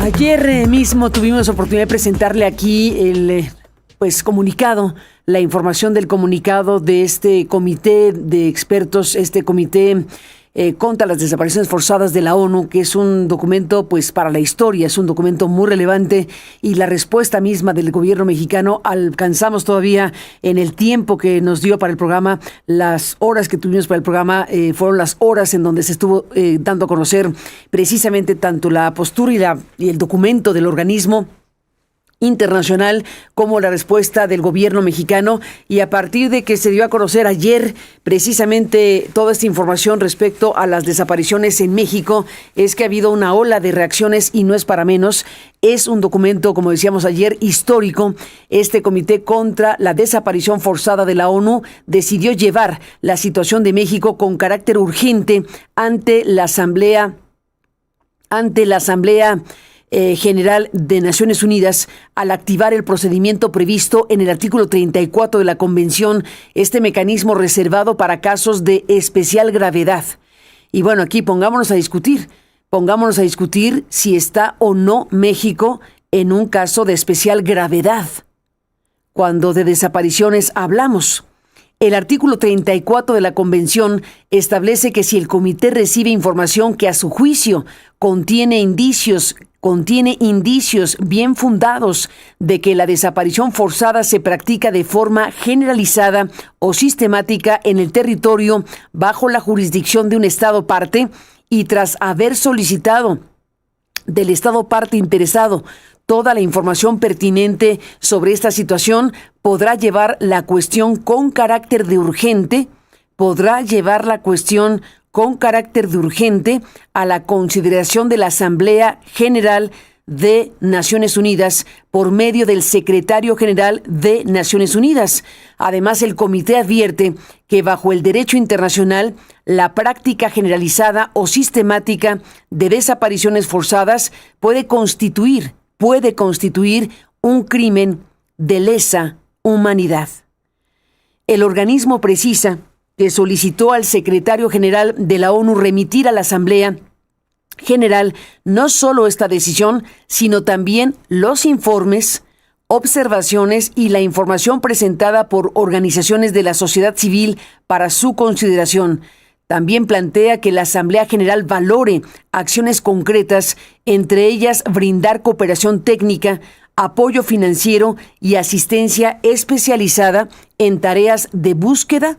Ayer mismo tuvimos oportunidad de presentarle aquí el comunicado, la información del comunicado de este comité de expertos, este comité contra las desapariciones forzadas de la ONU, que es un documento para la historia, es un documento muy relevante, y la respuesta misma del gobierno mexicano. Alcanzamos todavía en el tiempo que nos dio para el programa, las horas que tuvimos para el programa fueron las horas en donde se estuvo dando a conocer precisamente tanto la postura y el documento del organismo internacional como la respuesta del gobierno mexicano. Y a partir de que se dio a conocer ayer precisamente toda esta información respecto a las desapariciones en México, es que ha habido una ola de reacciones y no es para menos. Es un documento, como decíamos ayer, histórico. Este comité contra la desaparición forzada de la ONU decidió llevar la situación de México con carácter urgente ante la Asamblea General de Naciones Unidas, al activar el procedimiento previsto en el artículo 34 de la Convención, este mecanismo reservado para casos de especial gravedad. Y bueno, aquí pongámonos a discutir si está o no México en un caso de especial gravedad. Cuando de desapariciones hablamos, el artículo 34 de la Convención establece que si el comité recibe información que a su juicio contiene indicios bien fundados de que la desaparición forzada se practica de forma generalizada o sistemática en el territorio bajo la jurisdicción de un Estado parte, y tras haber solicitado del Estado parte interesado toda la información pertinente sobre esta situación, podrá llevar la cuestión con carácter de urgente a la consideración de la Asamblea General de Naciones Unidas por medio del Secretario General de Naciones Unidas. Además, el comité advierte que bajo el derecho internacional, la práctica generalizada o sistemática de desapariciones forzadas puede constituir un crimen de lesa humanidad. El organismo precisa que solicitó al secretario general de la ONU remitir a la Asamblea General no solo esta decisión, sino también los informes, observaciones y la información presentada por organizaciones de la sociedad civil para su consideración. También plantea que la Asamblea General valore acciones concretas, entre ellas brindar cooperación técnica, apoyo financiero y asistencia especializada en tareas de búsqueda,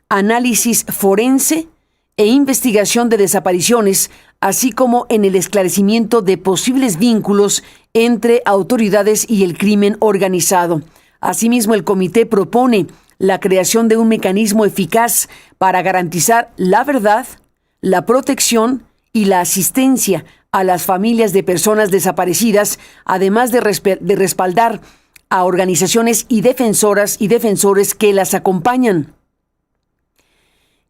análisis forense e investigación de desapariciones, así como en el esclarecimiento de posibles vínculos entre autoridades y el crimen organizado. Asimismo, el comité propone la creación de un mecanismo eficaz para garantizar la verdad, la protección y la asistencia a las familias de personas desaparecidas, además de respaldar a organizaciones y defensores que las acompañan.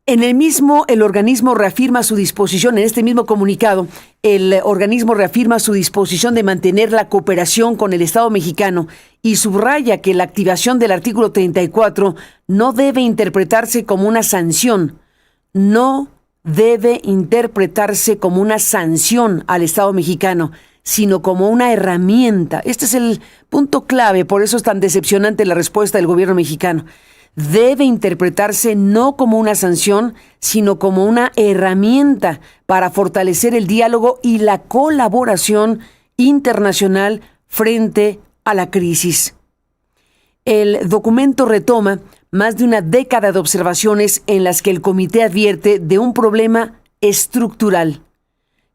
En el organismo reafirma su disposición, en este mismo comunicado, el organismo reafirma su disposición de mantener la cooperación con el Estado mexicano y subraya que la activación del artículo 34 no debe interpretarse como una sanción. No debe interpretarse como una sanción al Estado mexicano, sino como una herramienta. Este es el punto clave, por eso es tan decepcionante la respuesta del gobierno mexicano. Debe interpretarse no como una sanción, sino como una herramienta para fortalecer el diálogo y la colaboración internacional frente a la crisis. El documento retoma más de una década de observaciones en las que el comité advierte de un problema estructural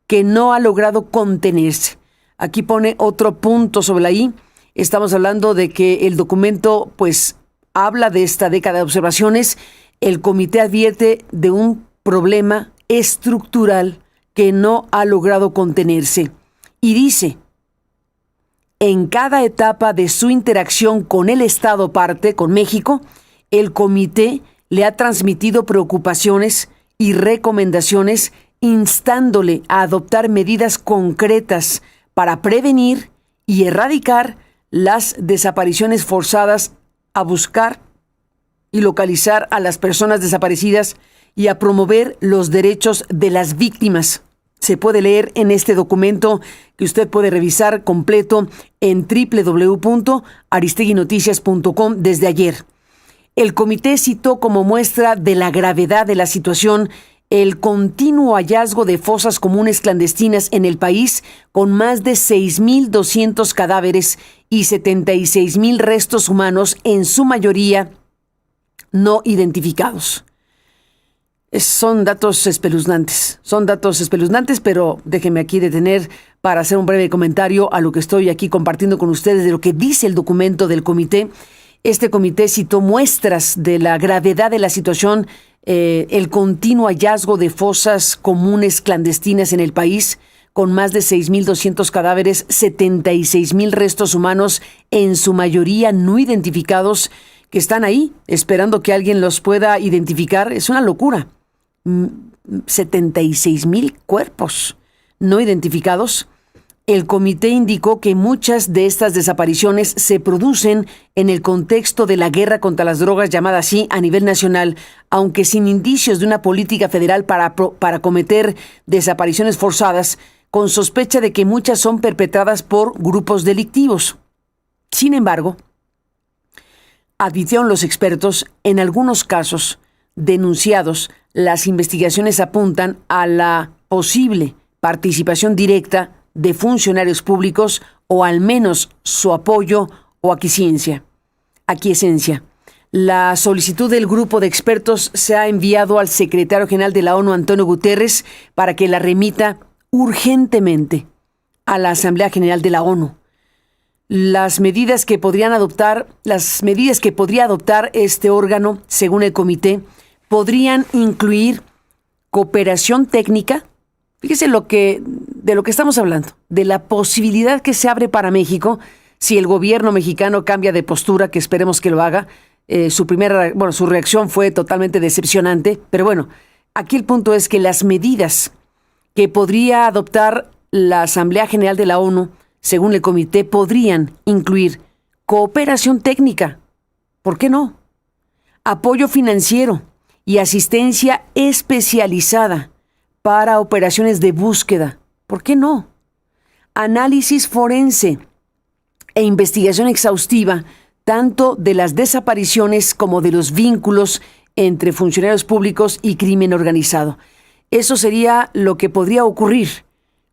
que no ha logrado contenerse. Aquí pone otro punto sobre la I. Estamos hablando de que el documento, habla de esta década de observaciones. El comité advierte de un problema estructural que no ha logrado contenerse. Y dice, en cada etapa de su interacción con el Estado parte, con México, el comité le ha transmitido preocupaciones y recomendaciones, instándole a adoptar medidas concretas para prevenir y erradicar las desapariciones forzadas, a buscar y localizar a las personas desaparecidas y a promover los derechos de las víctimas. se puede leer en este documento que usted puede revisar completo en www.aristeguinoticias.com desde ayer. El comité citó como muestra de la gravedad de la situación el continuo hallazgo de fosas comunes clandestinas en el país, con más de 6.200 cadáveres y 76.000 restos humanos, en su mayoría no identificados. Son datos espeluznantes, pero déjenme aquí detener para hacer un breve comentario a lo que estoy aquí compartiendo con ustedes de lo que dice el documento del comité. Este comité citó muestras de la gravedad de la situación, el continuo hallazgo de fosas comunes clandestinas en el país, con más de 6.200 cadáveres, 76.000 restos humanos, en su mayoría no identificados, que están ahí esperando que alguien los pueda identificar. Es una locura. 76.000 cuerpos no identificados. El comité indicó que muchas de estas desapariciones se producen en el contexto de la guerra contra las drogas, llamada así a nivel nacional, aunque sin indicios de una política federal para cometer desapariciones forzadas, con sospecha de que muchas son perpetradas por grupos delictivos. Sin embargo, advirtieron los expertos, en algunos casos denunciados, las investigaciones apuntan a la posible participación directa de funcionarios públicos, o al menos su apoyo o aquiescencia. La solicitud del grupo de expertos se ha enviado al secretario general de la ONU, Antonio Guterres, para que la remita urgentemente a la Asamblea General de la ONU. Las medidas que podría adoptar este órgano, según el comité, podrían incluir cooperación técnica. Fíjese de lo que estamos hablando, de la posibilidad que se abre para México si el gobierno mexicano cambia de postura, que esperemos que lo haga. Su reacción fue totalmente decepcionante, pero bueno, aquí el punto es que las medidas que podría adoptar la Asamblea General de la ONU, según el comité, podrían incluir cooperación técnica, ¿por qué no?, apoyo financiero y asistencia especializada para operaciones de búsqueda, ¿por qué no?, análisis forense e investigación exhaustiva tanto de las desapariciones como de los vínculos entre funcionarios públicos y crimen organizado. Eso sería lo que podría ocurrir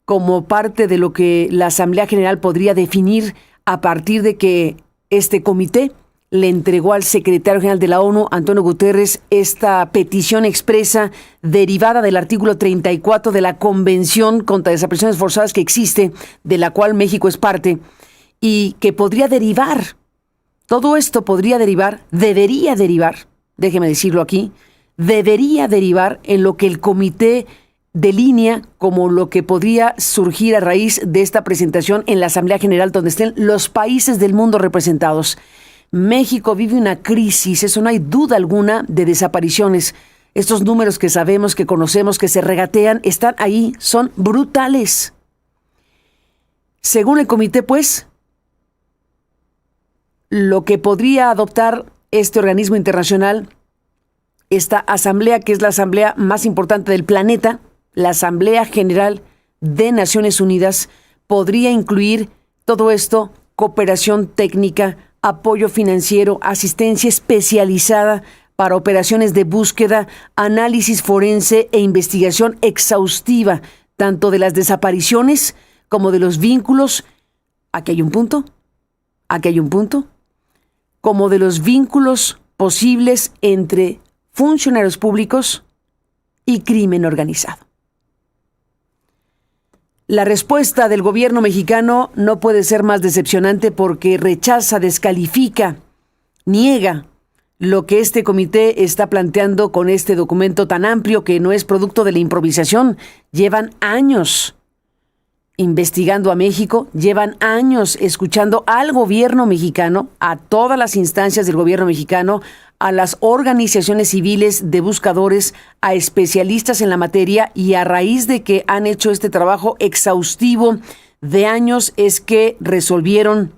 como parte de lo que la Asamblea General podría definir a partir de que este comité le entregó al secretario general de la ONU, Antonio Guterres, esta petición expresa derivada del artículo 34 de la Convención contra Desapariciones Forzadas que existe, de la cual México es parte, y que podría derivar, todo esto podría derivar, debería derivar, déjeme decirlo aquí, debería derivar en lo que el comité delinea como lo que podría surgir a raíz de esta presentación en la Asamblea General, donde estén los países del mundo representados. México vive una crisis, eso no hay duda alguna, de desapariciones. Estos números que sabemos, que conocemos, que se regatean, están ahí, son brutales. Según el comité, pues, lo que podría adoptar este organismo internacional, esta asamblea, que es la asamblea más importante del planeta, la Asamblea General de Naciones Unidas, podría incluir todo esto: cooperación técnica, apoyo financiero, asistencia especializada para operaciones de búsqueda, análisis forense e investigación exhaustiva, tanto de las desapariciones como de los vínculos, aquí hay un punto, como de los vínculos posibles entre funcionarios públicos y crimen organizado. La respuesta del gobierno mexicano no puede ser más decepcionante, porque rechaza, descalifica, niega lo que este comité está planteando con este documento tan amplio, que no es producto de la improvisación. Llevan años investigando a México, llevan años escuchando al gobierno mexicano, a todas las instancias del gobierno mexicano, a las organizaciones civiles de buscadores, a especialistas en la materia, y a raíz de que han hecho este trabajo exhaustivo de años es que resolvieron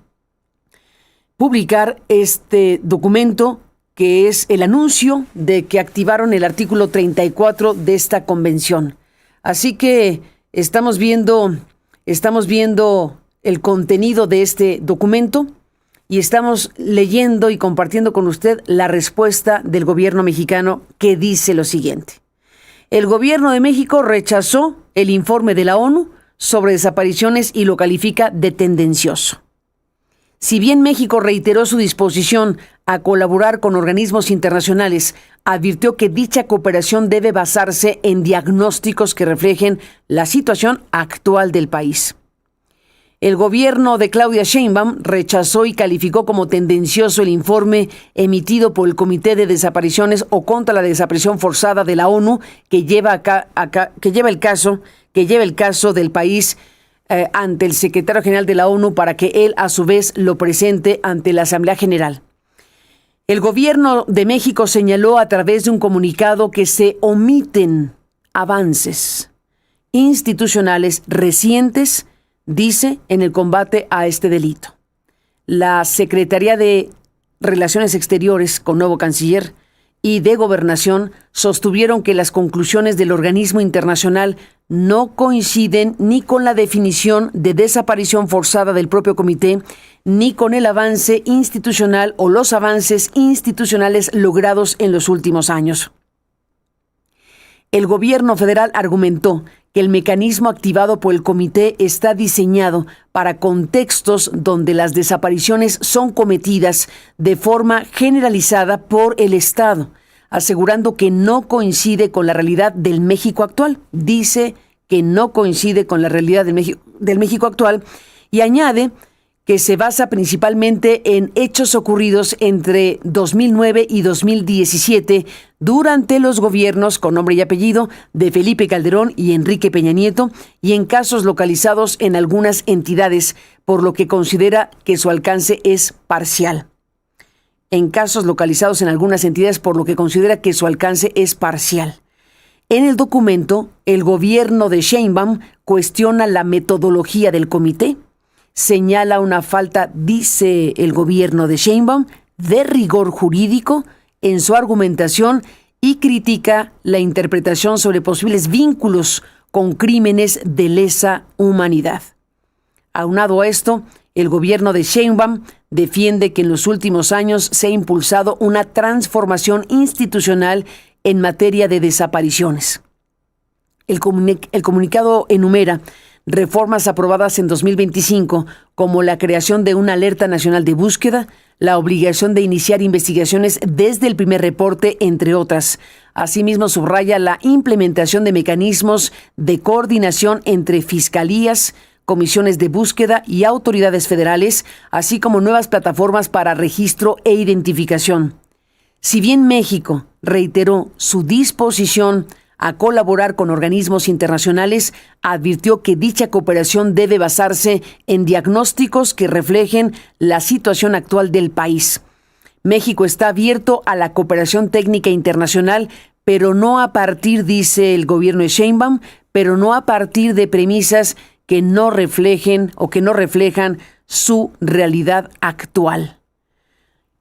publicar este documento, que es el anuncio de que activaron el artículo 34 de esta convención. Así que Estamos viendo el contenido de este documento y estamos leyendo y compartiendo con usted la respuesta del gobierno mexicano, que dice lo siguiente. El gobierno de México rechazó el informe de la ONU sobre desapariciones y lo califica de tendencioso. Si bien México reiteró su disposición a colaborar con organismos internacionales, advirtió que dicha cooperación debe basarse en diagnósticos que reflejen la situación actual del país. El gobierno de Claudia Sheinbaum rechazó y calificó como tendencioso el informe emitido por el Comité de Desapariciones o contra la Desaparición Forzada de la ONU que lleva el caso del país ante el secretario general de la ONU para que él a su vez lo presente ante la Asamblea General. El gobierno de México señaló a través de un comunicado que se omiten avances institucionales recientes, dice, en el combate a este delito. La Secretaría de Relaciones Exteriores, con nuevo canciller, y de Gobernación sostuvieron que las conclusiones del organismo internacional no coinciden ni con la definición de desaparición forzada del propio comité, ni con el avance institucional o los avances institucionales logrados en los últimos años. El gobierno federal argumentó que el mecanismo activado por el comité está diseñado para contextos donde las desapariciones son cometidas de forma generalizada por el Estado, asegurando que no coincide con la realidad del México actual. Dice que no coincide con la realidad del México actual y añade que se basa principalmente en hechos ocurridos entre 2009 y 2017 durante los gobiernos con nombre y apellido de Felipe Calderón y Enrique Peña Nieto y en casos localizados en algunas entidades, por lo que considera que su alcance es parcial. En casos localizados en algunas entidades, por lo que considera que su alcance es parcial. En el documento, el gobierno de Sheinbaum cuestiona la metodología del comité, señala una falta, dice el gobierno de Sheinbaum, de rigor jurídico en su argumentación y critica la interpretación sobre posibles vínculos con crímenes de lesa humanidad. Aunado a esto, el gobierno de Sheinbaum defiende que en los últimos años se ha impulsado una transformación institucional en materia de desapariciones. El comunicado enumera reformas aprobadas en 2025, como la creación de una alerta nacional de búsqueda, la obligación de iniciar investigaciones desde el primer reporte, entre otras. Asimismo, subraya la implementación de mecanismos de coordinación entre fiscalías, comisiones de búsqueda y autoridades federales, así como nuevas plataformas para registro e identificación. Si bien México reiteró su disposición a colaborar con organismos internacionales, advirtió que dicha cooperación debe basarse en diagnósticos que reflejen la situación actual del país. México está abierto a la cooperación técnica internacional, pero no a partir, dice el gobierno de Sheinbaum, pero no a partir de premisas que no reflejen o que no reflejan su realidad actual.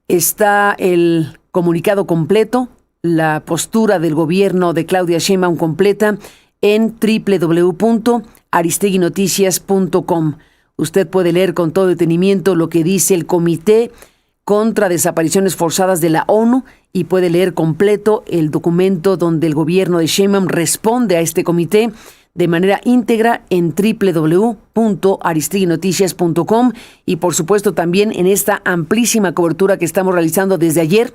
Está el comunicado completo, la postura del gobierno de Claudia Sheinbaum completa en www.aristeguinoticias.com. Usted puede leer con todo detenimiento lo que dice el Comité contra Desapariciones Forzadas de la ONU y puede leer completo el documento donde el gobierno de Sheinbaum responde a este comité de manera íntegra en www.aristeguinoticias.com y por supuesto también en esta amplísima cobertura que estamos realizando desde ayer.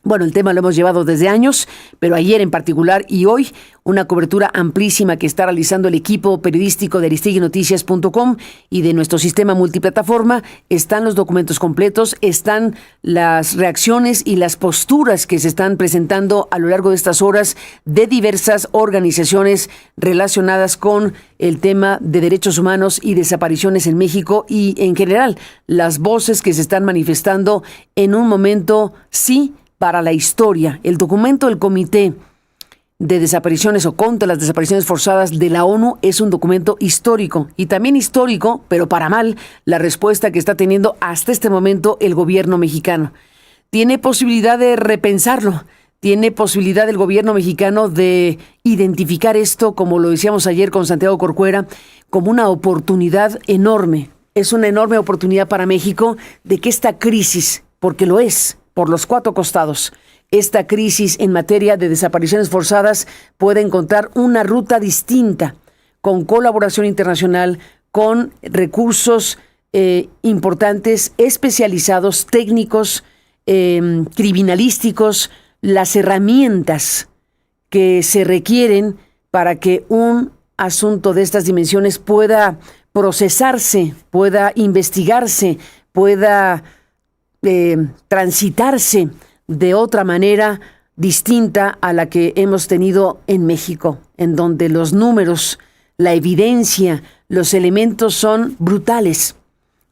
Bueno, el tema lo hemos llevado desde años, pero ayer en particular y hoy una cobertura amplísima que está realizando el equipo periodístico de aristeguinoticias.com y de nuestro sistema multiplataforma. Están los documentos completos, están las reacciones y las posturas que se están presentando a lo largo de estas horas de diversas organizaciones relacionadas con el tema de derechos humanos y desapariciones en México y en general las voces que se están manifestando en un momento, sí, para la historia. El documento del Comité de Desapariciones o contra las Desapariciones Forzadas de la ONU es un documento histórico y también histórico, pero para mal, la respuesta que está teniendo hasta este momento el gobierno mexicano. Tiene posibilidad de repensarlo, ¿Tiene posibilidad el gobierno mexicano de identificar esto, como lo decíamos ayer con Santiago Corcuera, como una oportunidad enorme? Es una enorme oportunidad para México de que esta crisis, porque lo es, por los cuatro costados, esta crisis en materia de desapariciones forzadas pueda encontrar una ruta distinta, con colaboración internacional, con recursos importantes, especializados, técnicos, criminalísticos, las herramientas que se requieren para que un asunto de estas dimensiones pueda procesarse, pueda investigarse, pueda transitarse de otra manera distinta a la que hemos tenido en México, en donde los números, la evidencia, los elementos son brutales,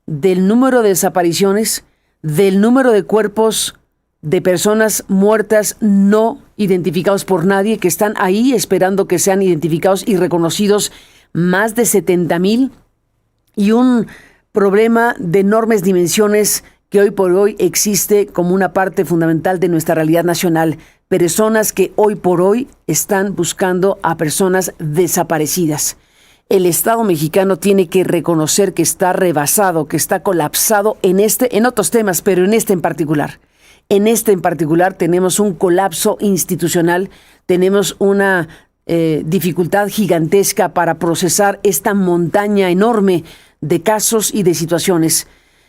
del número de desapariciones, del número de cuerpos de personas muertas no identificados por nadie, que están ahí esperando que sean identificados y reconocidos, más de 70,000, y un problema de enormes dimensiones que hoy por hoy existe como una parte fundamental de nuestra realidad nacional. Personas que hoy por hoy están buscando a personas desaparecidas. El Estado mexicano tiene que reconocer que está rebasado, que está colapsado en otros temas, pero en este en particular. En este en particular tenemos un colapso institucional, tenemos una dificultad gigantesca para procesar esta montaña enorme de casos y de situaciones.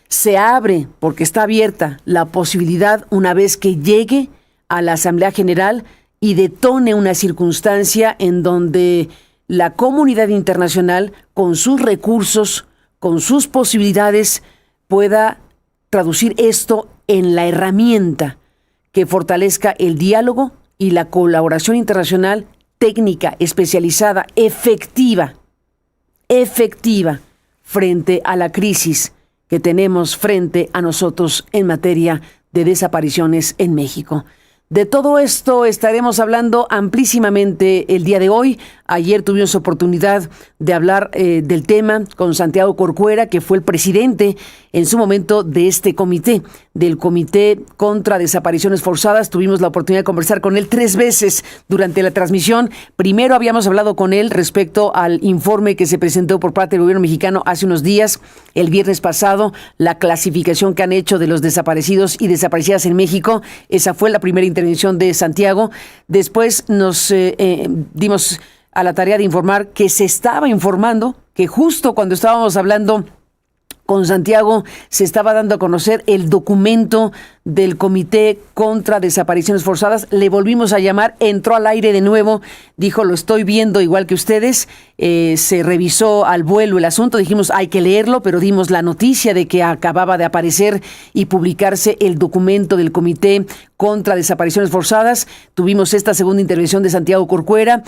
Se abre, porque está abierta, la posibilidad, una vez que llegue a la Asamblea General y detone una circunstancia en donde la comunidad internacional, con sus recursos, con sus posibilidades, pueda traducir esto en la herramienta que fortalezca el diálogo y la colaboración internacional técnica, especializada, efectiva, frente a la crisis que tenemos frente a nosotros en materia de desapariciones en México. De todo esto estaremos hablando amplísimamente el día de hoy. Ayer tuvimos oportunidad de hablar del tema con Santiago Corcuera, que fue el presidente en su momento de este comité, del Comité contra Desapariciones Forzadas. Tuvimos la oportunidad de conversar con él 3 veces durante la transmisión. Primero habíamos hablado con él respecto al informe que se presentó por parte del gobierno mexicano hace unos días, el viernes pasado, la clasificación que han hecho de los desaparecidos y desaparecidas en México. Esa fue la primera intervención de Santiago. Después nos dimos a la tarea de informar que se estaba informando, que justo cuando estábamos hablando con Santiago se estaba dando a conocer el documento del Comité contra Desapariciones Forzadas. Le volvimos a llamar, entró al aire de nuevo, dijo, lo estoy viendo igual que ustedes. Se revisó al vuelo el asunto, dijimos, hay que leerlo, pero dimos la noticia de que acababa de aparecer y publicarse el documento del Comité contra Desapariciones Forzadas. Tuvimos esta segunda intervención de Santiago Corcuera,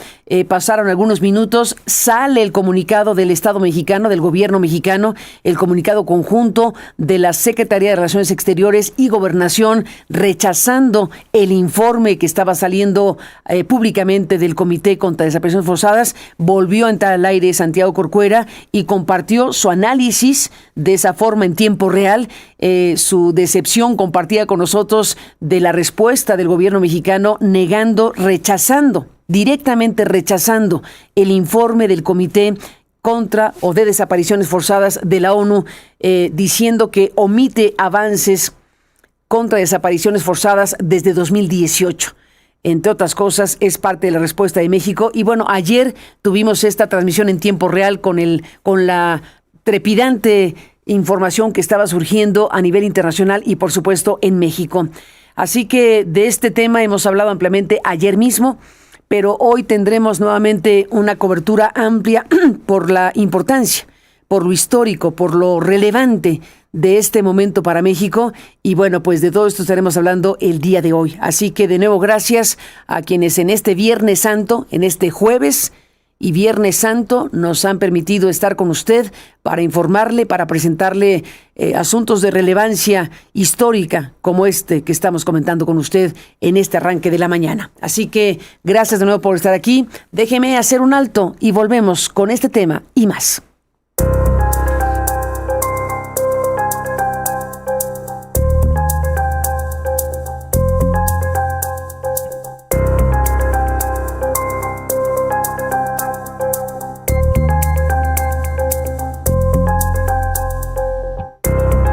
pasaron algunos minutos, sale el comunicado del Estado mexicano, del gobierno mexicano, el comunicado conjunto de la Secretaría de Relaciones Exteriores y Gobernación, rechazando el informe que estaba saliendo públicamente del Comité contra Desapariciones Forzadas. Volvió a entrar al aire Santiago Corcuera y compartió su análisis de esa forma en tiempo real, su decepción compartida con nosotros de la respuesta del gobierno mexicano, negando, directamente rechazando el informe del Comité contra o de Desapariciones Forzadas de la ONU, diciendo que omite avances contra desapariciones forzadas desde 2018. Entre otras cosas, es parte de la respuesta de México. Y bueno, ayer tuvimos esta transmisión en tiempo real con la trepidante información que estaba surgiendo a nivel internacional y, por supuesto, en México. Así que de este tema hemos hablado ampliamente ayer mismo, pero hoy tendremos nuevamente una cobertura amplia por la importancia, por lo histórico, por lo relevante de este momento para México. Y bueno, pues de todo esto estaremos hablando el día de hoy. Así que de nuevo gracias a quienes en este Viernes Santo, en este jueves y Viernes Santo, nos han permitido estar con usted para informarle, para presentarle asuntos de relevancia histórica como este que estamos comentando con usted en este arranque de la mañana. Así que gracias de nuevo por estar aquí. Déjeme hacer un alto y volvemos con este tema y más.